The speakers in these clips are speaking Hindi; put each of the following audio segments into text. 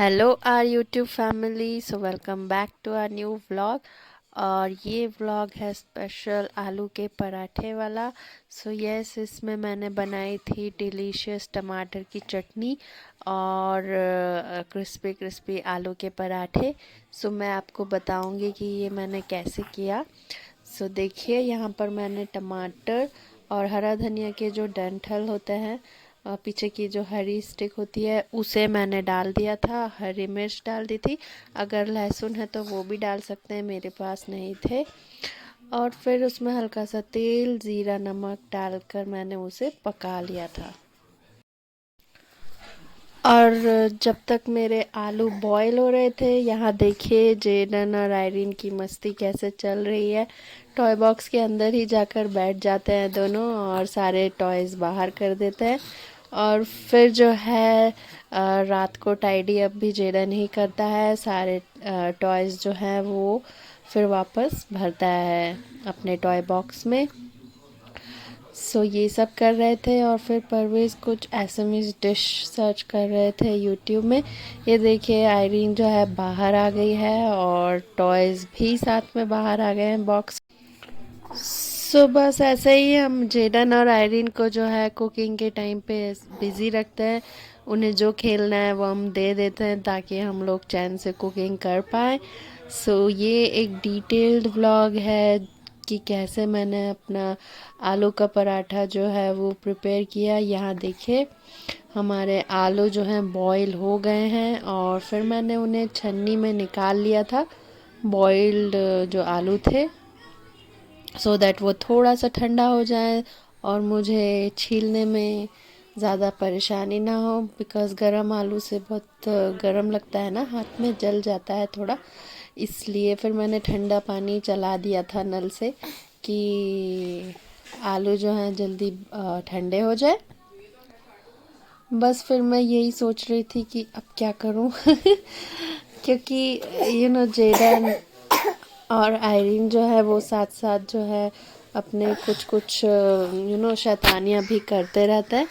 Hello our YouTube family, so welcome back to our new vlog. और ये व्लॉग है स्पेशल आलू के पराठे वाला। सो यस, इसमें मैंने बनाई थी डिलीशियस टमाटर की चटनी और क्रिस्पी क्रिस्पी आलू के पराठे। सो मैं आपको बताऊंगी कि ये मैंने कैसे किया। सो देखिए, यहाँ पर मैंने टमाटर और हरा धनिया के जो डंठल होते हैं, पीछे की जो हरी स्टिक होती है, उसे मैंने डाल दिया था। हरी मिर्च डाल दी थी। अगर लहसुन है तो वो भी डाल सकते हैं, मेरे पास नहीं थे। और फिर उसमें हल्का सा तेल, जीरा, नमक डालकर मैंने उसे पका लिया था। और जब तक मेरे आलू बॉईल हो रहे थे, यहाँ देखिए जेडन और आयरीन की मस्ती कैसे चल रही है। टॉय बॉक्स के अंदर ही जाकर बैठ जाते हैं दोनों और सारे टॉयज़ बाहर कर देते हैं। और फिर जो है रात को टाइडी अप भी जेडन ही करता है। सारे टॉयज़ जो हैं वो फिर वापस भरता है अपने टॉय बॉक्स में। सो ये सब कर रहे थे और फिर परवेज़ कुछ एसएमएस डिश सर्च कर रहे थे यूट्यूब में। ये देखिए, आयरीन जो है बाहर आ गई है और टॉयज़ भी साथ में बाहर आ गए हैं बॉक्स। सो बस ऐसे ही हम जेडन और आयरीन को जो है कुकिंग के टाइम पे बिज़ी रखते हैं। उन्हें जो खेलना है वो हम दे देते हैं ताकि हम लोग चैन से कुकिंग कर पाएँ। सो ये एक डिटेल्ड व्लॉग है कि कैसे मैंने अपना आलू का पराठा जो है वो प्रिपेयर किया। यहाँ देखिए, हमारे आलू जो हैं बॉईल हो गए हैं और फिर मैंने उन्हें छन्नी में निकाल लिया था, बॉइल्ड जो आलू थे, सो दैट वो थोड़ा सा ठंडा हो जाए और मुझे छीलने में ज़्यादा परेशानी ना हो। बिकॉज़ गरम आलू से बहुत गरम लगता है ना, हाथ में जल जाता है थोड़ा। इसलिए फिर मैंने ठंडा पानी चला दिया था नल से कि आलू जो हैं जल्दी ठंडे हो जाए। बस फिर मैं यही सोच रही थी कि अब क्या करूं क्योंकि जेडन और आयरीन जो है वो साथ साथ जो है अपने कुछ कुछ शैतानियाँ भी करते रहते हैं।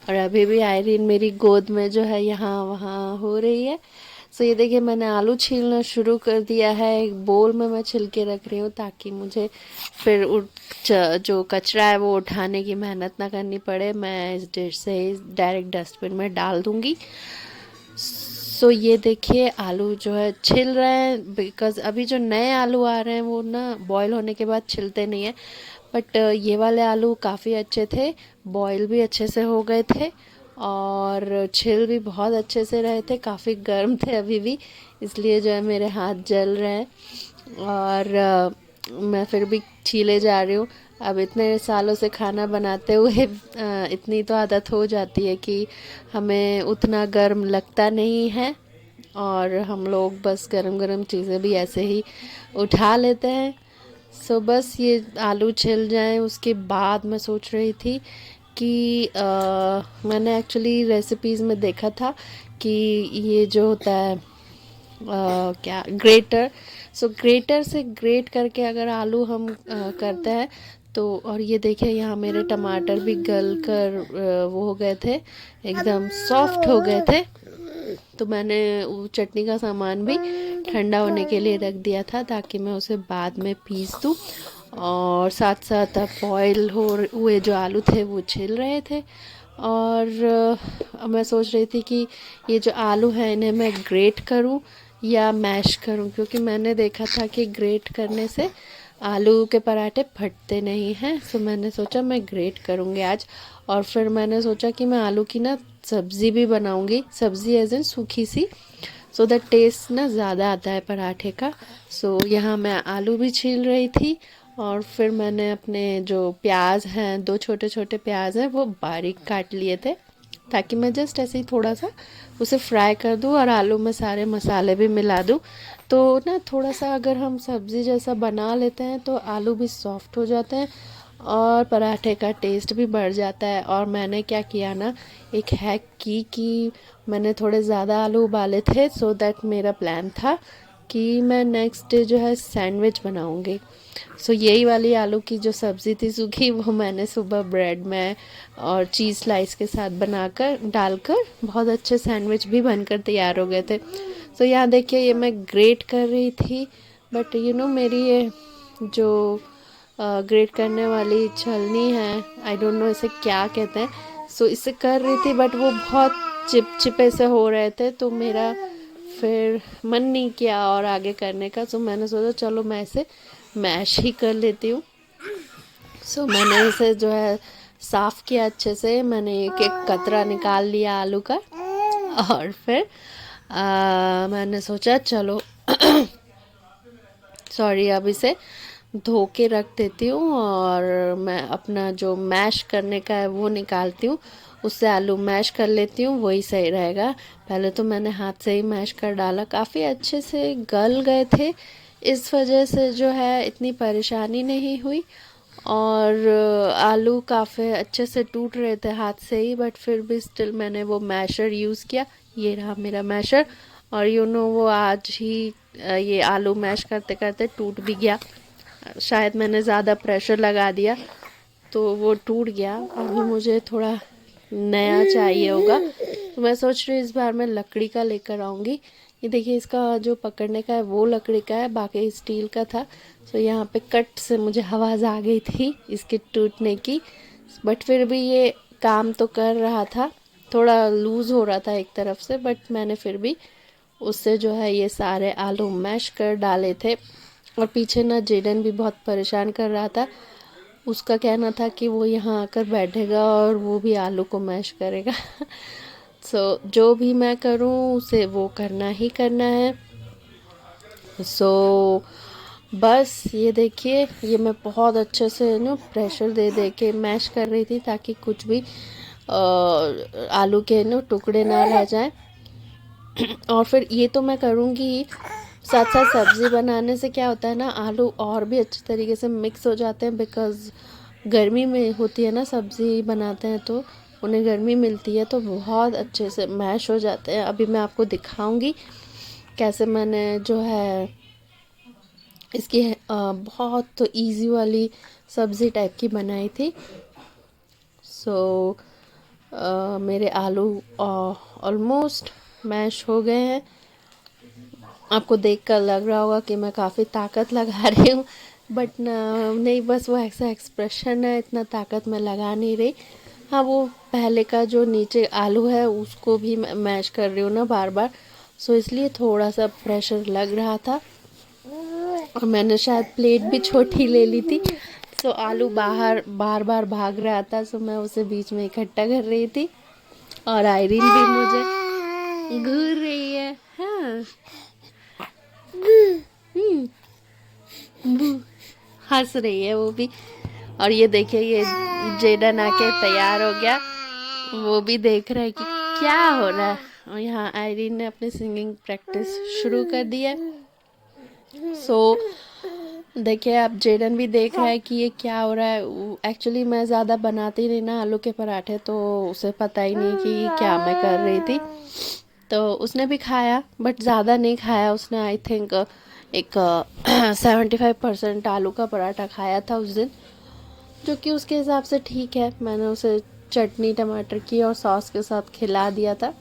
और अभी भी आयरीन मेरी गोद में जो है यहाँ वहाँ हो रही है। सो ये देखिए, मैंने आलू छीलना शुरू कर दिया है। एक बोल में मैं छिल के रख रही हूँ ताकि मुझे फिर जो कचरा है वो उठाने की मेहनत ना करनी पड़े। मैं इस डिश से ही डायरेक्ट डस्टबिन में डाल दूँगी। सो ये देखिए, आलू जो है छिल रहे हैं। बिकॉज़ अभी जो नए आलू आ रहे हैं वो ना बॉईल होने के बाद छिलते नहीं हैं। बट ये वाले आलू काफ़ी अच्छे थे, बॉईल भी अच्छे से हो गए थे और छिल भी बहुत अच्छे से रहे थे। काफ़ी गर्म थे अभी भी, इसलिए जो है मेरे हाथ जल रहे हैं। और मैं फिर भी छीले जा रही हूँ। अब इतने सालों से खाना बनाते हुए इतनी तो आदत हो जाती है कि हमें उतना गर्म लगता नहीं है और हम लोग बस गरम गरम चीज़ें भी ऐसे ही उठा लेते हैं। सो बस ये आलू छिल जाएं, उसके बाद मैं सोच रही थी कि मैंने एक्चुअली रेसिपीज़ में देखा था कि ये जो होता है क्या ग्रेटर, सो ग्रेटर से ग्रेट करके अगर आलू हम करते हैं तो। और ये देखिए, यहाँ मेरे टमाटर भी गल कर वो हो गए थे, एकदम सॉफ्ट हो गए थे। तो मैंने वो चटनी का सामान भी ठंडा होने के लिए रख दिया था ताकि मैं उसे बाद में पीस दूँ। और साथ साथ अब बॉयल हुए जो आलू थे वो छिल रहे थे। और मैं सोच रही थी कि ये जो आलू है इन्हें मैं ग्रेट करूं या मैश करूं, क्योंकि मैंने देखा था कि ग्रेट करने से आलू के पराठे फटते नहीं हैं। सो मैंने सोचा मैं ग्रेट करूंगी आज। और फिर मैंने सोचा कि मैं आलू की ना सब्ज़ी भी बनाऊंगी, सब्ज़ी एज इन सूखी सी, सो दैट टेस्ट ना ज़्यादा आता है पराठे का। सो यहाँ मैं आलू भी छील रही थी और फिर मैंने अपने जो प्याज हैं, दो छोटे छोटे प्याज हैं, वो बारीक काट लिए थे ताकि मैं जस्ट ऐसे ही थोड़ा सा उसे फ्राई कर दूँ और आलू में सारे मसाले भी मिला दूँ। तो ना थोड़ा सा अगर हम सब्ज़ी जैसा बना लेते हैं तो आलू भी सॉफ्ट हो जाते हैं और पराठे का टेस्ट भी बढ़ जाता है। और मैंने क्या किया ना, एक हैक की कि मैंने थोड़े ज़्यादा आलू उबाले थे। सो दैट मेरा प्लान था कि मैं नेक्स्ट डे जो है सैंडविच बनाऊंगी। सो यही वाली आलू की जो सब्ज़ी थी सूखी, वो मैंने सुबह ब्रेड में और चीज़ स्लाइस के साथ बनाकर डालकर बहुत अच्छे सैंडविच भी बनकर तैयार हो गए थे। सो यहाँ देखिए ये मैं ग्रेट कर रही थी, बट मेरी ये जो ग्रेट करने वाली छलनी है, आई डोंट नो इसे क्या कहते हैं। सो इसे कर रही थी बट वो बहुत चिपचिपे से हो रहे थे, तो मेरा फिर मन नहीं किया और आगे करने का। सो मैंने सोचा चलो मैं इसे मैश ही कर लेती हूँ। सो मैंने इसे जो है साफ़ किया अच्छे से, मैंने एक एक कतरा निकाल लिया आलू का, और फिर मैंने सोचा चलो सॉरी अब इसे धो के रख देती हूँ और मैं अपना जो मैश करने का है वो निकालती हूँ, उससे आलू मैश कर लेती हूँ, वही सही रहेगा। पहले तो मैंने हाथ से ही मैश कर डाला, काफ़ी अच्छे से गल गए थे, इस वजह से जो है इतनी परेशानी नहीं हुई। और आलू काफ़ी अच्छे से टूट रहे थे हाथ से ही, बट फिर भी स्टिल मैंने वो मैशर यूज़ किया। ये रहा मेरा मैशर, और वो आज ही ये आलू मैश करते करते टूट भी गया। शायद मैंने ज़्यादा प्रेशर लगा दिया तो वो टूट गया। अभी मुझे थोड़ा नया चाहिए होगा, तो मैं सोच रही हूँ इस बार मैं लकड़ी का लेकर आऊँगी। ये देखिए इसका जो पकड़ने का है वो लकड़ी का है, बाकी स्टील का था। तो यहाँ पे कट से मुझे आवाज़ आ गई थी इसके टूटने की, बट फिर भी ये काम तो कर रहा था, थोड़ा लूज़ हो रहा था एक तरफ से, बट मैंने फिर भी उससे जो है ये सारे आलू मैश कर डाले थे। और पीछे ना जेडन भी बहुत परेशान कर रहा था, उसका कहना था कि वो यहाँ आकर बैठेगा और वो भी आलू को मैश करेगा। सो जो भी मैं करूँ उसे वो करना ही करना है। सो बस ये देखिए ये मैं बहुत अच्छे से प्रेशर दे दे के मैश कर रही थी, ताकि कुछ भी आलू के टुकड़े ना रह जाएं। और फिर ये तो मैं करूँगी, साथ साथ सब्ज़ी बनाने से क्या होता है ना, आलू और भी अच्छे तरीके से मिक्स हो जाते हैं, बिकॉज़ गर्मी में होती है ना, सब्ज़ी बनाते हैं तो उन्हें गर्मी मिलती है, तो बहुत अच्छे से मैश हो जाते हैं। अभी मैं आपको दिखाऊंगी कैसे मैंने जो है इसकी बहुत इजी वाली सब्ज़ी टाइप की बनाई थी। सो मेरे आलू ऑलमोस्ट मैश हो गए हैं। आपको देखकर लग रहा होगा कि मैं काफ़ी ताकत लगा रही हूँ, बट नहीं, बस वो ऐसा एक्सप्रेशन है, इतना ताकत मैं लगा नहीं रही। हाँ, वो पहले का जो नीचे आलू है उसको भी मैं मैश कर रही हूँ ना बार बार, सो इसलिए थोड़ा सा प्रेशर लग रहा था। और मैंने शायद प्लेट भी छोटी ले ली थी, सो आलू बाहर बार बार भाग रहा था, सो मैं उसे बीच में इकट्ठा कर रही थी। और आयरीन भी मुझे घूर रही है। हाँ, हंस रही है वो भी। और ये देखिए ये जेडन आके तैयार हो गया, वो भी देख रहा है कि क्या हो रहा है। और यहाँ आयरीन ने अपनी सिंगिंग प्रैक्टिस शुरू कर दी है। सो देखिए अब जेडन भी देख रहा है कि ये क्या हो रहा है। एक्चुअली मैं ज़्यादा बनाती नहीं ना आलू के पराठे, तो उसे पता ही नहीं कि क्या मैं कर रही थी। तो उसने भी खाया, बट ज़्यादा नहीं खाया उसने। आई थिंक एक 75% आलू का पराठा खाया था उस दिन, जो कि उसके हिसाब से ठीक है। मैंने उसे चटनी टमाटर की और सॉस के साथ खिला दिया था।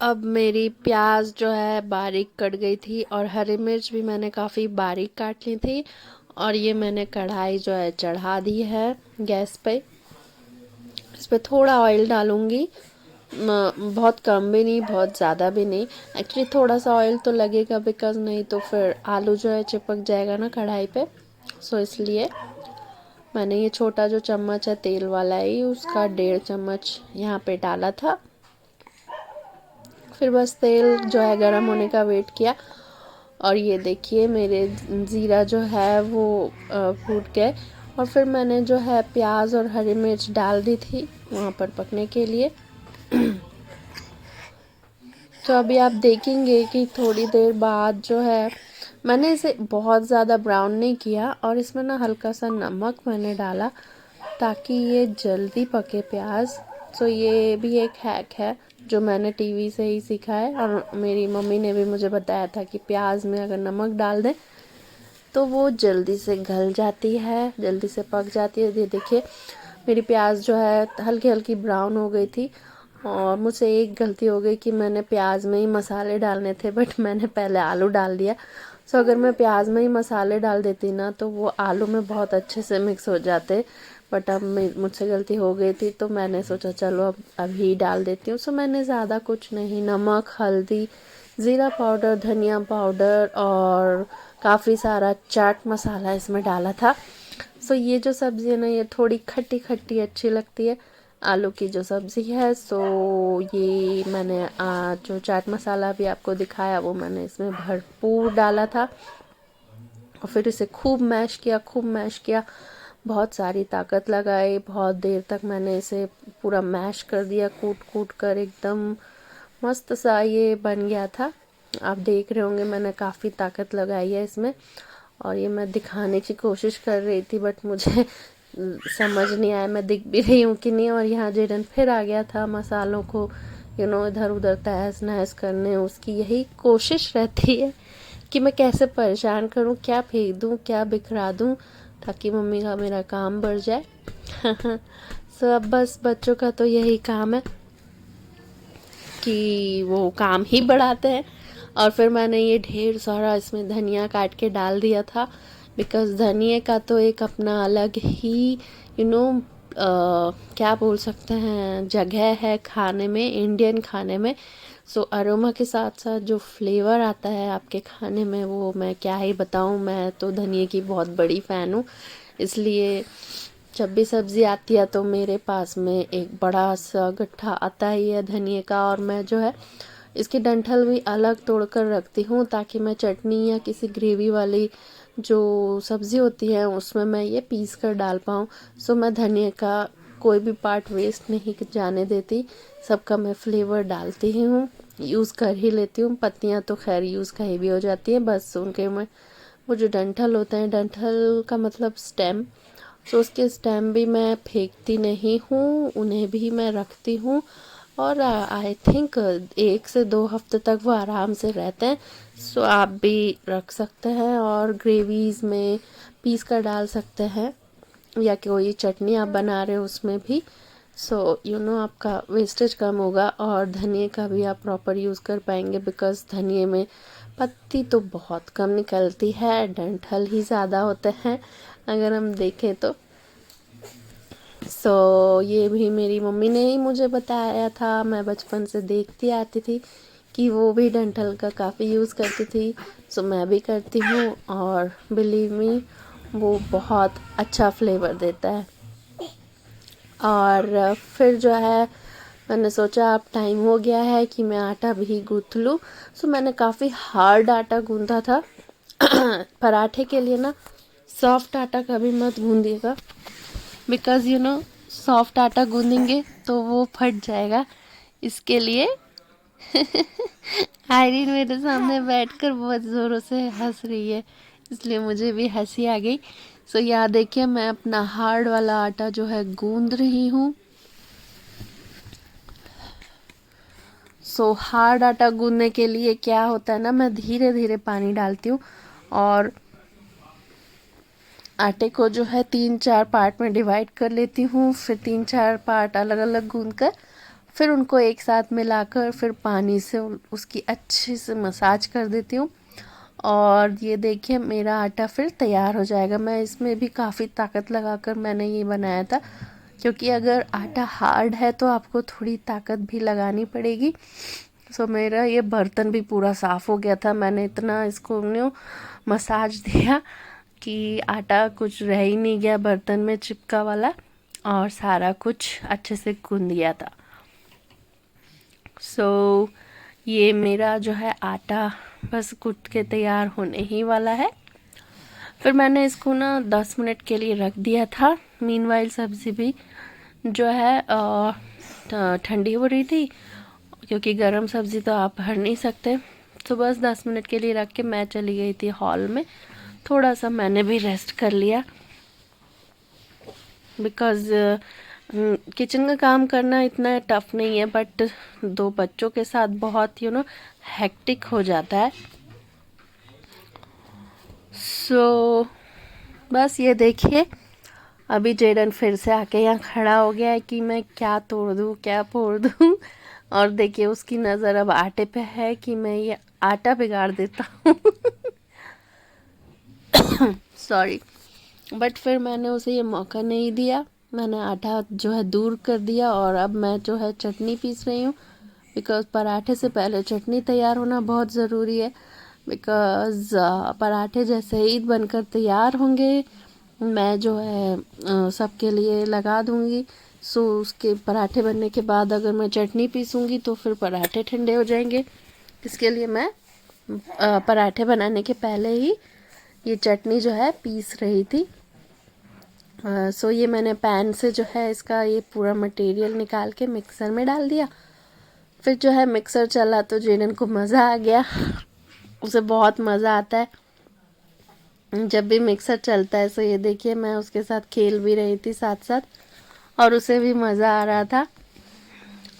अब मेरी प्याज जो है बारीक कट गई थी और हरी मिर्च भी मैंने काफ़ी बारीक काट ली थी। और ये मैंने कढ़ाई जो है चढ़ा दी है गैस पे। इस पे थोड़ा ऑयल डालूंगी, बहुत कम भी नहीं बहुत ज़्यादा भी नहीं। एक्चुअली थोड़ा सा ऑयल तो लगेगा, बिकॉज नहीं तो फिर आलू जो है चिपक जाएगा ना कढ़ाई पे। इसलिए मैंने ये छोटा जो चम्मच है तेल वाला ही, उसका 1.5 चम्मच यहाँ पे डाला था। फिर बस तेल जो है गर्म होने का वेट किया और ये देखिए मेरे ज़ीरा जो है वो फूट गए। और फिर मैंने जो है प्याज और हरी मिर्च डाल दी थी वहाँ पर पकने के लिए। तो अभी आप देखेंगे कि थोड़ी देर बाद जो है मैंने इसे बहुत ज़्यादा ब्राउन नहीं किया और इसमें ना हल्का सा नमक मैंने डाला ताकि ये जल्दी पके प्याज। तो ये भी एक हैक है जो मैंने टीवी से ही सीखा है और मेरी मम्मी ने भी मुझे बताया था कि प्याज में अगर नमक डाल दें तो वो जल्दी से गल जाती है, जल्दी से पक जाती है। ये देखिए मेरी प्याज जो है हल्की हल्की ब्राउन हो गई थी। और मुझसे एक गलती हो गई कि मैंने प्याज में ही मसाले डालने थे, बट मैंने पहले आलू डाल दिया। अगर मैं प्याज में ही मसाले डाल देती ना तो वो आलू में बहुत अच्छे से मिक्स हो जाते। बट अब मुझसे गलती हो गई थी तो मैंने सोचा चलो अब अभी डाल देती हूँ। मैंने ज़्यादा कुछ नहीं, नमक, हल्दी, ज़ीरा पाउडर, धनिया पाउडर और काफ़ी सारा चाट मसाला इसमें डाला था। ये जो सब्ज़ी है ना ये थोड़ी खट्टी खट्टी अच्छी लगती है, आलू की जो सब्ज़ी है। ये मैंने जो चाट मसाला भी आपको दिखाया वो मैंने इसमें भरपूर डाला था और फिर इसे खूब मैश किया, खूब मैश किया, बहुत सारी ताकत लगाई। बहुत देर तक मैंने इसे पूरा मैश कर दिया, कूट कूट कर एकदम मस्त सा ये बन गया था। आप देख रहे होंगे मैंने काफ़ी ताकत लगाई है इसमें और ये मैं दिखाने की कोशिश कर रही थी बट मुझे समझ नहीं आया मैं दिख भी रही हूँ कि नहीं। और यहाँ जेडन फिर आ गया था मसालों को इधर उधर तहस नहस करने। उसकी यही कोशिश रहती है कि मैं कैसे परेशान करूँ, क्या फेंक दूँ, क्या बिखरा दूँ ताकि मम्मी का मेरा काम बढ़ जाए। अब बस बच्चों का तो यही काम है कि वो काम ही बढ़ाते हैं। और फिर मैंने ये ढेर सारा इसमें धनिया काट के डाल दिया था, बिकॉज़ धनिए का तो एक अपना अलग ही क्या बोल सकते हैं जगह है खाने में, इंडियन खाने में। अरोमा के साथ साथ जो फ्लेवर आता है आपके खाने में वो मैं क्या ही बताऊं। मैं तो धनिए की बहुत बड़ी फ़ैन हूँ, इसलिए जब भी सब्ज़ी आती है तो मेरे पास में एक बड़ा सा गट्ठा आता ही है धनिए का। और मैं जो है इसकी डंठल भी अलग तोड़ कर रखती हूँ ताकि मैं चटनी या किसी ग्रेवी वाली जो सब्ज़ी होती है उसमें मैं ये पीस कर डाल पाऊँ। मैं धनिए का कोई भी पार्ट वेस्ट नहीं जाने देती, सबका मैं फ्लेवर डालती ही हूँ, यूज़ कर ही लेती हूँ। पत्तियाँ तो खैर यूज़ कहीं भी हो जाती हैं, बस उनके में वो जो डंठल होते हैं, डंठल का मतलब स्टेम, उसके स्टेम भी मैं फेंकती नहीं हूँ, उन्हें भी मैं रखती हूँ। और आई थिंक 1 से 2 हफ्ते तक वो आराम से रहते हैं। आप भी रख सकते हैं और ग्रेवीज़ में पीस कर डाल सकते हैं या कोई चटनी आप बना रहे हो उसमें भी। आपका वेस्टेज कम होगा और धनिए का भी आप प्रॉपर यूज़ कर पाएंगे, बिकॉज़ धनिए में पत्ती तो बहुत कम निकलती है, डंठल ही ज़्यादा होते हैं अगर हम देखें तो। ये भी मेरी मम्मी ने ही मुझे बताया था, मैं बचपन से देखती आती थी कि वो भी डंठल का काफ़ी यूज़ करती थी। मैं भी करती हूँ और बिलीव मी वो बहुत अच्छा फ्लेवर देता है। और फिर जो है मैंने सोचा अब टाइम हो गया है कि मैं आटा भी गूँथ लूँ। मैंने काफ़ी हार्ड आटा गूँथा था। पराठे के लिए ना सॉफ्ट आटा कभी मत गूँधिएगा, बिकॉज़ सॉफ्ट आटा गूँधेंगे तो वो फट जाएगा। इसके लिए आयरीन मेरे सामने बैठकर बहुत ज़ोरों से हंस रही है, इसलिए मुझे भी हंसी आ गई। यहाँ देखिए मैं अपना हार्ड वाला आटा जो है गूँध रही हूँ। हार्ड आटा गूँधने के लिए क्या होता है ना, मैं धीरे धीरे पानी डालती हूँ और आटे को जो है 3-4 पार्ट में डिवाइड कर लेती हूँ, फिर 3-4 पार्ट अलग अलग गूँध कर फिर उनको एक साथ मिलाकर फिर पानी से उसकी अच्छे से मसाज कर देती हूँ। और ये देखिए मेरा आटा फिर तैयार हो जाएगा। मैं इसमें भी काफ़ी ताकत लगाकर मैंने ये बनाया था, क्योंकि अगर आटा हार्ड है तो आपको थोड़ी ताकत भी लगानी पड़ेगी। सो मेरा ये बर्तन भी पूरा साफ़ हो गया था। मैंने इतना इसको मसाज दिया कि आटा कुछ रह ही नहीं गया बर्तन में चिपका वाला, और सारा कुछ अच्छे से गूंद गया था। सो ये मेरा जो है आटा बस गूंद के तैयार होने ही वाला है। फिर मैंने इसको ना 10 मिनट के लिए रख दिया था। मीनवाइल सब्ज़ी भी जो है ठंडी हो रही थी, क्योंकि गरम सब्ज़ी तो आप भर नहीं सकते। तो बस 10 मिनट के लिए रख के मैं चली गई थी हॉल में। थोड़ा सा मैंने भी रेस्ट कर लिया, बिकॉज़ किचन का काम करना इतना टफ नहीं है, बट 2 बच्चों के साथ बहुत हेक्टिक हो जाता है। सो बस ये देखिए अभी जेडन फिर से आके यहाँ खड़ा हो गया है कि मैं क्या तोड़ दूँ क्या फोड़ दूँ। और देखिए उसकी नज़र अब आटे पे है कि मैं ये आटा बिगाड़ देता हूँ। सॉरी, बट फिर मैंने उसे ये मौका नहीं दिया। मैंने आटा जो है दूर कर दिया और अब मैं जो है चटनी पीस रही हूँ, बिकॉज़ पराठे से पहले चटनी तैयार होना बहुत ज़रूरी है। बिकॉज़ पराठे जैसे ही बनकर तैयार होंगे मैं जो है सबके लिए लगा दूँगी। सो उसके पराठे बनने के बाद अगर मैं चटनी पीसूँगी तो फिर पराठे ठंडे हो जाएंगे। इसके लिए मैं पराठे बनाने के पहले ही ये चटनी जो है पीस रही थी। सो ये मैंने पैन से जो है इसका ये पूरा मटेरियल निकाल के मिक्सर में डाल दिया। फिर जो है मिक्सर चला तो जेडन को मज़ा आ गया। उसे बहुत मज़ा आता है जब भी मिक्सर चलता है। सो ये देखिए मैं उसके साथ खेल भी रही थी साथ साथ, और उसे भी मज़ा आ रहा था।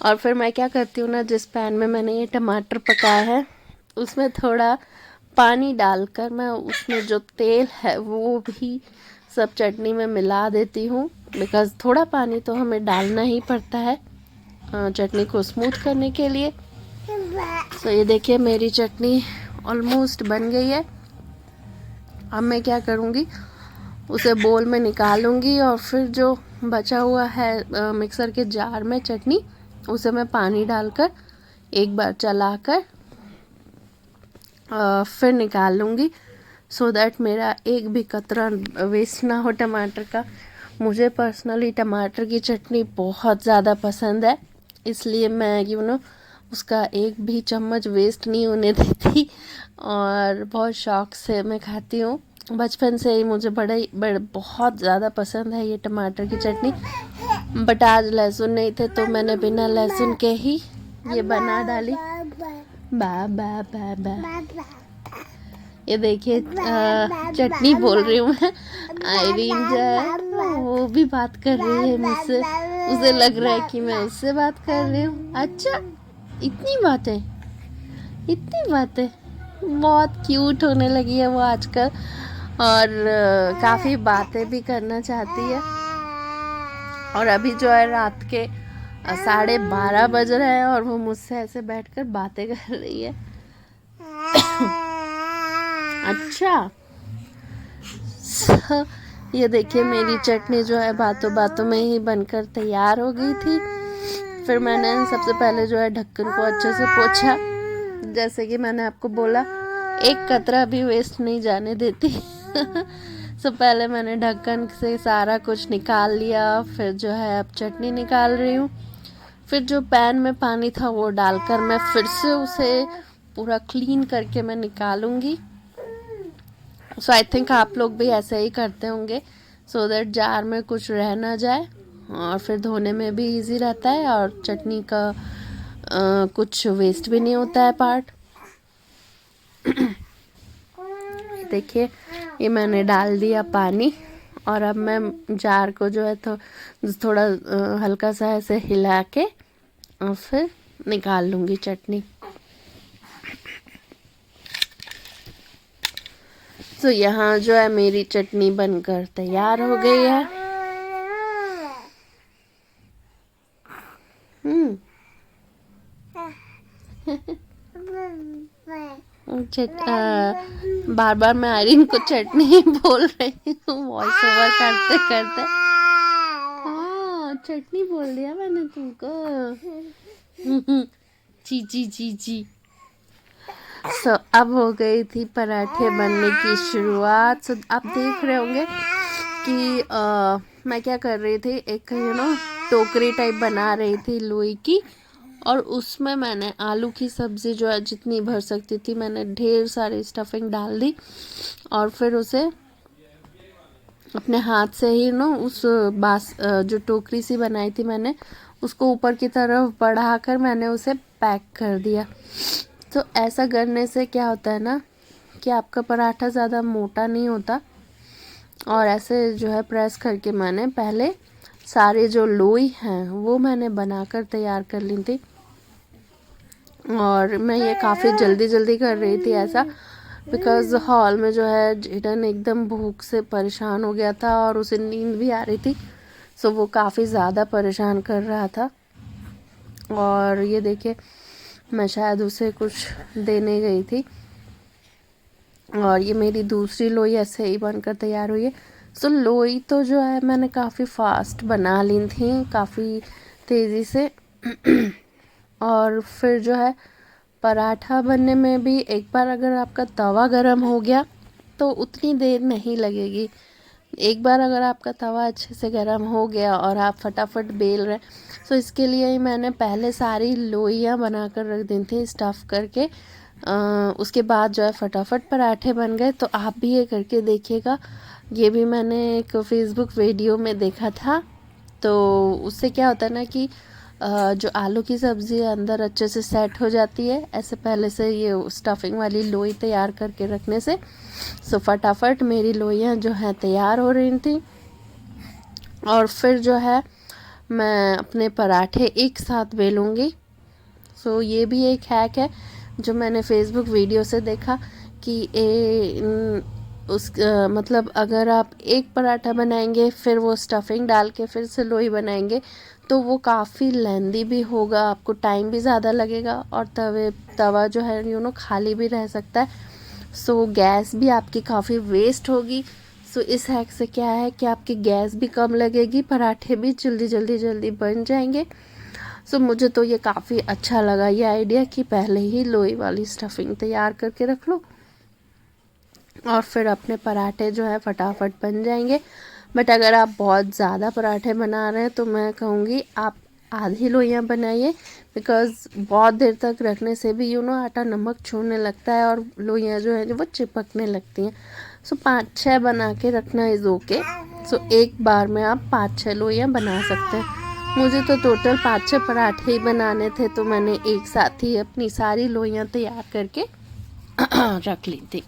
और फिर मैं क्या करती हूँ ना, जिस पैन में मैंने ये टमाटर पकाया है उसमें थोड़ा पानी डालकर मैं उसमें जो तेल है वो भी सब चटनी में मिला देती हूँ, बिकॉज़ थोड़ा पानी तो हमें डालना ही पड़ता है चटनी को स्मूथ करने के लिए। सो ये देखिए मेरी चटनी ऑलमोस्ट बन गई है। अब मैं क्या करूँगी, उसे बोल में निकालूंगी और फिर जो बचा हुआ है मिक्सर के जार में चटनी, उसे मैं पानी डालकर एक बार चलाकर फिर निकाल लूँगी, सो दैट मेरा एक भी कतरा वेस्ट ना हो टमाटर का। मुझे पर्सनली टमाटर की चटनी बहुत ज़्यादा पसंद है, इसलिए मैं उसका एक भी चम्मच वेस्ट नहीं होने देती और बहुत शौक से मैं खाती हूँ। बचपन से ही मुझे बड़े बहुत ज़्यादा पसंद है ये टमाटर की चटनी। बट आज लहसुन नहीं थे तो मैंने बिना लहसुन के ही ये बना डाली। बा बा बा बा ये देखिए चटनी बोल रही हूँ मैं। आयरीन जो है वो भी बात कर रही है मुझसे, उसे लग रहा है कि मैं उससे बात कर रही हूँ। अच्छा इतनी बातें बहुत क्यूट होने लगी है वो आजकल, और काफ़ी बातें भी करना चाहती है। और अभी जो है रात के 12:30 बज रहे हैं और वो मुझसे ऐसे बैठकर बातें कर रही है। अच्छा ये देखिए मेरी चटनी जो है बातों बातों में ही बनकर तैयार हो गई थी। फिर मैंने सबसे पहले जो है ढक्कन को अच्छे से पोंछा, जैसे कि मैंने आपको बोला एक कतरा भी वेस्ट नहीं जाने देती। सो पहले मैंने ढक्कन से सारा कुछ निकाल लिया, फिर जो है अब चटनी निकाल रही हूँ। फिर जो पैन में पानी था वो डालकर मैं फिर से उसे पूरा क्लीन करके मैं निकालूंगी। सो आई थिंक आप लोग भी ऐसे ही करते होंगे, सो दैट जार में कुछ रह ना जाए और फिर धोने में भी इजी रहता है और चटनी का कुछ वेस्ट भी नहीं होता है पार्ट। देखिए ये मैंने डाल दिया पानी, और अब मैं जार को जो है तो थोड़ा हल्का सा ऐसे हिला के और फिर निकाल लूँगी चटनी। तो यहाँ जो है मेरी चटनी बनकर तैयार हो गई है। बार बार मैं आयरिन को चटनी बोल रही हूँ वॉइस ओवर करते करते। हाँ चटनी बोल दिया मैंने तुमको। जी जी जी जी। अब हो गई थी पराठे बनने की शुरुआत। आप देख रहे होंगे कि मैं क्या कर रही थी, एक टोकरी टाइप बना रही थी लोई की, और उसमें मैंने आलू की सब्ज़ी जो है जितनी भर सकती थी मैंने ढेर सारी स्टफिंग डाल दी, और फिर उसे अपने हाथ से ही उस जो टोकरी सी बनाई थी मैंने उसको ऊपर की तरफ बढ़ाकर मैंने उसे पैक कर दिया। तो ऐसा करने से क्या होता है ना कि आपका पराठा ज़्यादा मोटा नहीं होता, और ऐसे जो है प्रेस करके मैंने पहले सारे जो लोई हैं वो मैंने बनाकर तैयार कर ली थी। और मैं ये काफ़ी जल्दी जल्दी कर रही थी ऐसा, बिकॉज़ हॉल में जो है जेडन एकदम भूख से परेशान हो गया था और उसे नींद भी आ रही थी, सो वो काफ़ी ज़्यादा परेशान कर रहा था। और ये देखिए मैं शायद उसे कुछ देने गई थी, और ये मेरी दूसरी लोई ऐसे ही बनकर तैयार हुई है। सो लोई तो जो है मैंने काफ़ी फास्ट बना ली थी, काफ़ी तेज़ी से। और फिर जो है पराठा बनने में भी एक बार अगर आपका तवा गरम हो गया तो उतनी देर नहीं लगेगी। एक बार अगर आपका तवा अच्छे से गरम हो गया और आप फटाफट बेल रहे, तो इसके लिए ही मैंने पहले सारी लोइयाँ बनाकर रख दी थी स्टफ़ करके। उसके बाद जो है फटाफट पराठे बन गए। तो आप भी ये करके देखिएगा। ये भी मैंने एक फेसबुक वीडियो में देखा था। तो उससे क्या होता है ना कि जो आलू की सब्ज़ी अंदर अच्छे से सेट हो जाती है, ऐसे पहले से ये स्टफिंग वाली लोई तैयार करके रखने से। सो फटाफट मेरी लोइयाँ जो हैं तैयार हो रही थी, और फिर जो है मैं अपने पराठे एक साथ बेलूँगी। सो ये भी एक हैक है जो मैंने फेसबुक वीडियो से देखा कि मतलब अगर आप एक पराठा बनाएंगे फिर वो स्टफिंग डाल के फिर से लोई बनाएंगे तो वो काफ़ी लेंदी भी होगा, आपको टाइम भी ज़्यादा लगेगा, और तवा जो है खाली भी रह सकता है। सो गैस भी आपकी काफ़ी वेस्ट होगी। सो इस हैक से क्या है कि आपकी गैस भी कम लगेगी, पराठे भी जल्दी बन जाएंगे। सो मुझे तो ये काफ़ी अच्छा लगा ये आइडिया कि पहले ही लोई वाली स्टफिंग तैयार करके रख लो और फिर अपने पराठे जो है फटाफट बन जाएंगे। बट अगर आप बहुत ज़्यादा पराठे बना रहे हैं तो मैं कहूँगी आप आधी लोइयाँ बनाइए, बिकॉज़ बहुत देर तक रखने से भी आटा नमक छोड़ने लगता है और लोइयाँ जो है वो चिपकने लगती हैं। सो 5-6 बना के रखना इज़ ओके। सो एक बार में आप 5-6 लोइयाँ बना सकते हैं। मुझे तो टोटल 5-6 पराठे ही बनाने थे, तो मैंने एक साथ ही अपनी सारी लोइयाँ तैयार करके रख ली थी।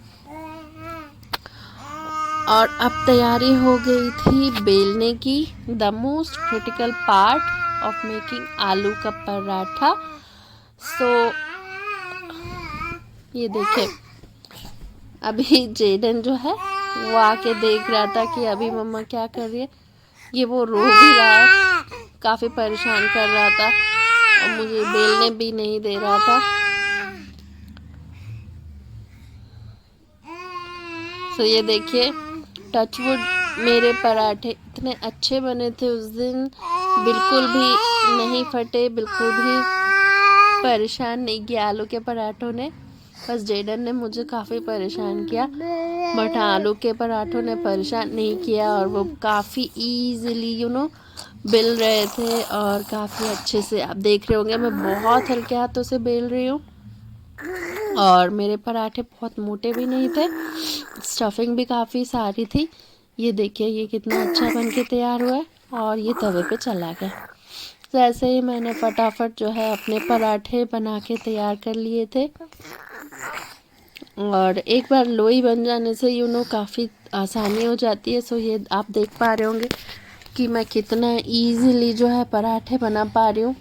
और अब तैयारी हो गई थी बेलने की, the most critical part of making आलू का पराठा। सो ये देखिए अभी जेडन जो है वो आके देख रहा था कि अभी मम्मा क्या कर रही है। ये वो रो भी रहा है, काफ़ी परेशान कर रहा था और मुझे बेलने भी नहीं दे रहा था। सो ये देखिए टचवुड मेरे पराठे इतने अच्छे बने थे उस दिन, बिल्कुल भी नहीं फटे, बिल्कुल भी परेशान नहीं किया आलू के पराठों ने। बस जेडन ने मुझे काफ़ी परेशान किया, बट आलू के पराठों ने परेशान नहीं किया और वो काफ़ी ईज़िली बेल रहे थे और काफ़ी अच्छे से। आप देख रहे होंगे मैं बहुत हल्के हाथों से बेल रही हूँ और मेरे पराठे बहुत मोटे भी नहीं थे, स्टफिंग भी काफ़ी सारी थी। ये देखिए ये कितना अच्छा बन के तैयार हुआ है और ये तवे पे चला गया। तो ऐसे ही मैंने फटाफट जो है अपने पराठे बना के तैयार कर लिए थे। और एक बार लोई बन जाने से काफ़ी आसानी हो जाती है। सो ये आप देख पा रहे होंगे कि मैं कितना ईज़िली जो है पराठे बना पा रही हूँ।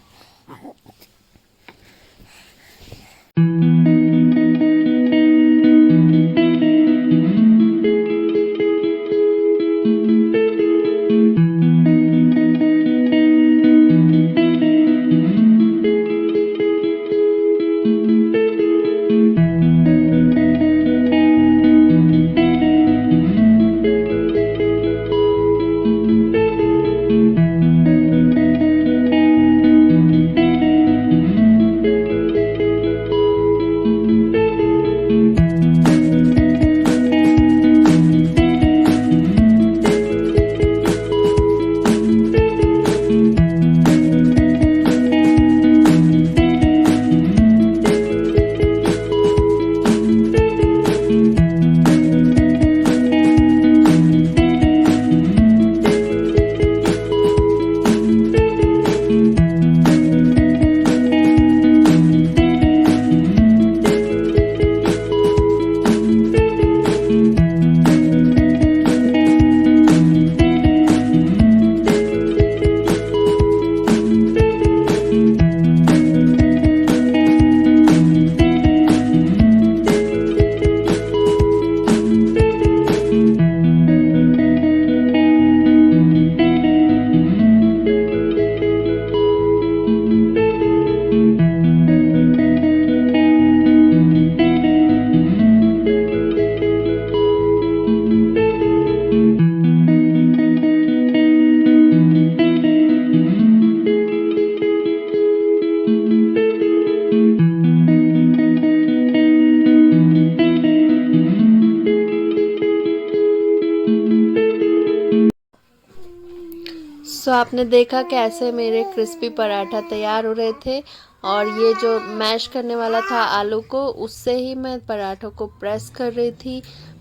सो आपने देखा कैसे मेरे क्रिस्पी पराठा तैयार हो रहे थे, और ये जो मैश करने वाला था आलू को, उससे ही मैं पराठों को प्रेस कर रही थी।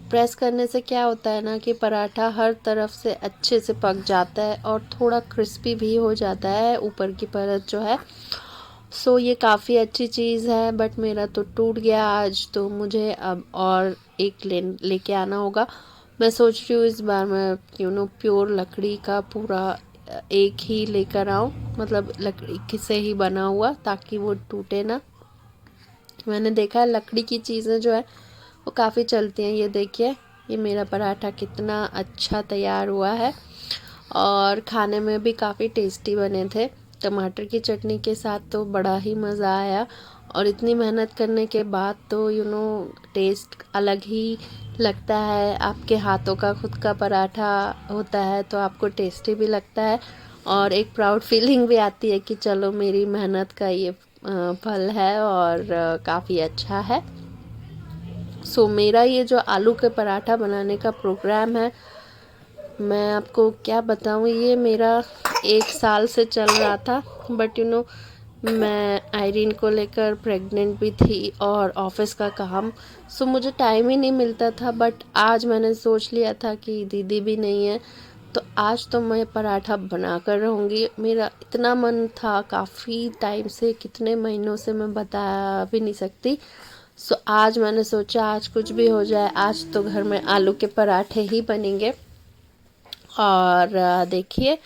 प्रेस करने से क्या होता है ना कि पराठा हर तरफ से अच्छे से पक जाता है और थोड़ा क्रिस्पी भी हो जाता है ऊपर की परत जो है। सो ये काफ़ी अच्छी चीज़ है, बट मेरा तो टूट गया आज, तो मुझे अब और एक लेके आना होगा। मैं सोच रही हूँ इस बार मैं प्योर लकड़ी का पूरा एक ही लेकर आऊँ, मतलब लकड़ी से ही बना हुआ, ताकि वो टूटे ना। मैंने देखा है लकड़ी की चीज़ें जो है वो काफ़ी चलती हैं। ये देखिए, ये मेरा पराठा कितना अच्छा तैयार हुआ है और खाने में भी काफ़ी टेस्टी बने थे। टमाटर की चटनी के साथ तो बड़ा ही मज़ा आया, और इतनी मेहनत करने के बाद तो टेस्ट अलग ही लगता है। आपके हाथों का खुद का पराठा होता है तो आपको टेस्टी भी लगता है, और एक प्राउड फीलिंग भी आती है कि चलो मेरी मेहनत का ये फल है और काफ़ी अच्छा है। सो मेरा ये जो आलू के पराठा बनाने का प्रोग्राम है, मैं आपको क्या बताऊँ, ये मेरा 1 साल से चल रहा था। बट मैं आयरीन को लेकर प्रेग्नेंट भी थी और ऑफिस का काम, सो मुझे टाइम ही नहीं मिलता था। बट आज मैंने सोच लिया था कि दीदी भी नहीं है, तो आज तो मैं पराठा बना कर रहूँगी। मेरा इतना मन था काफ़ी टाइम से, कितने महीनों से मैं बता भी नहीं सकती। सो आज मैंने सोचा आज कुछ भी हो जाए, आज तो घर में आलू के पराठे ही बनेंगे। और देखिए,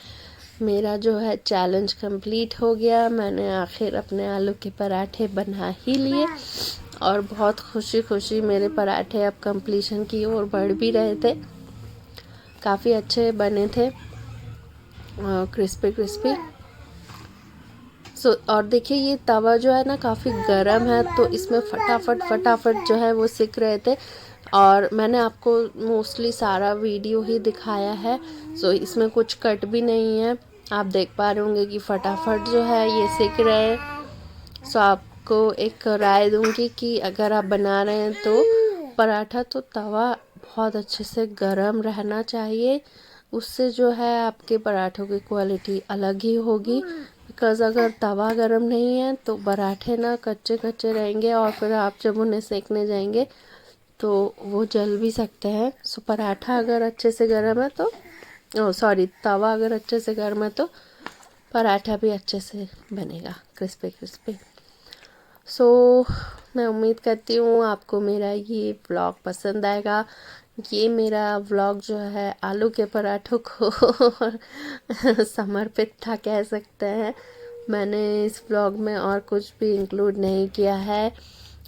मेरा जो है चैलेंज कंप्लीट हो गया। मैंने आखिर अपने आलू के पराठे बना ही लिए, और बहुत खुशी खुशी मेरे पराठे अब कंप्लीशन की ओर बढ़ भी रहे थे। काफ़ी अच्छे बने थे, क्रिस्पी क्रिस्पी। और देखिए, ये तवा जो है ना काफ़ी गर्म है, तो इसमें फटाफट जो है वो सिक रहे थे। और मैंने आपको मोस्टली सारा वीडियो ही दिखाया है, सो इसमें कुछ कट भी नहीं है। आप देख पा रहे होंगे कि फटाफट जो है ये सिक रहे हैं। सो आपको एक राय दूंगी कि अगर आप बना रहे हैं तो पराठा तो तवा बहुत अच्छे से गर्म रहना चाहिए, उससे जो है आपके पराठों की क्वालिटी अलग ही होगी। बिकॉज़ अगर तवा गर्म नहीं है तो पराठे ना कच्चे कच्चे रहेंगे, और फिर आप जब उन्हें सेकने जाएंगे तो वो जल भी सकते हैं। सो पराठा अगर अच्छे से गर्म है तो तवा अगर अच्छे से गर्म है तो पराठा भी अच्छे से बनेगा, क्रिस्पी क्रिस्पी। सो मैं उम्मीद करती हूँ आपको मेरा ये व्लॉग पसंद आएगा। ये मेरा व्लॉग जो है आलू के पराठों को समर्पित था, कह सकते हैं। मैंने इस व्लॉग में और कुछ भी इंक्लूड नहीं किया है,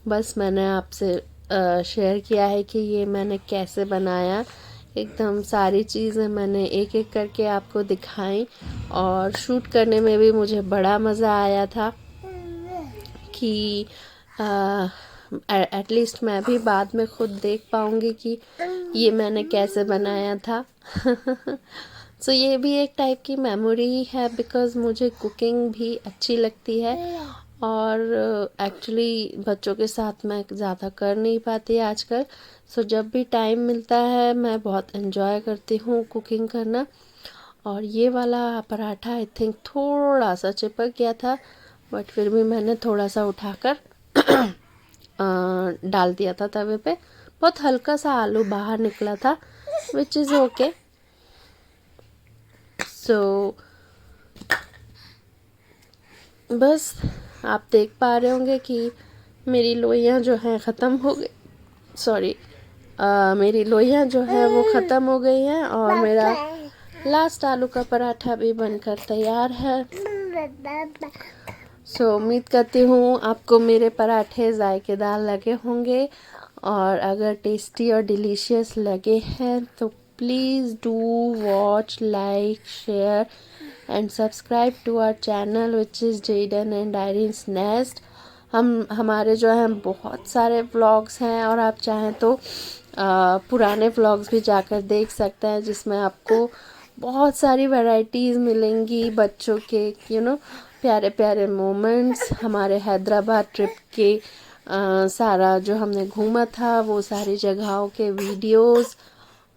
बस मैंने आपसे शेयर किया है कि ये मैंने कैसे बनाया। एकदम सारी चीज़ें मैंने एक एक करके आपको दिखाई, और शूट करने में भी मुझे बड़ा मज़ा आया था कि एटलीस्ट मैं भी बाद में खुद देख पाऊँगी कि ये मैंने कैसे बनाया था। सो ये भी एक टाइप की मेमोरी है, बिकॉज़ मुझे कुकिंग भी अच्छी लगती है, और एक्चुअली बच्चों के साथ मैं ज़्यादा कर नहीं पाती आजकल। सो जब भी टाइम मिलता है मैं बहुत एंजॉय करती हूँ कुकिंग करना। और ये वाला पराठा आई थिंक थोड़ा सा चिपक गया था, बट फिर भी मैंने थोड़ा सा उठाकर डाल दिया था तवे पे। बहुत हल्का सा आलू बाहर निकला था, विच इज़ ओके। सो बस आप देख पा रहे होंगे कि मेरी लोइयाँ जो हैं ख़त्म हो गई, मेरी लोइयाँ जो है वो ख़त्म हो गई हैं, और मेरा लास्ट आलू का पराठा भी बनकर तैयार है। सो उम्मीद करती हूँ आपको मेरे पराठे जायकेदार लगे होंगे, और अगर टेस्टी और डिलीशियस लगे हैं तो please do watch, like, share and subscribe to our channel which is Jaden and Irene's nest. हमारे जो हैं बहुत सारे व्लॉग्स हैं, और आप चाहें तो पुराने व्लॉग्स भी जाकर देख सकते हैं, जिसमें आपको बहुत सारी वैरायटीज़ मिलेंगी बच्चों के प्यारे प्यारे मोमेंट्स, हमारे हैदराबाद ट्रिप के सारा जो हमने घूमा था वो सारी जगहों के वीडियोस,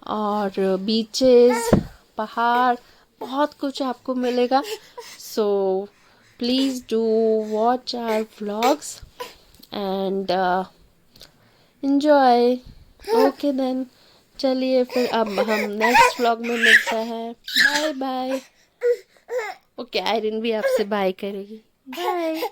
और बीचेस, पहाड़, बहुत कुछ आपको मिलेगा। So please do watch our vlogs and enjoy. Okay then, चलिए फिर अब हम नेक्स्ट व्लॉग में मिलते हैं। Bye bye. ओके, आयरन भी आपसे बाय करेगी। बाय।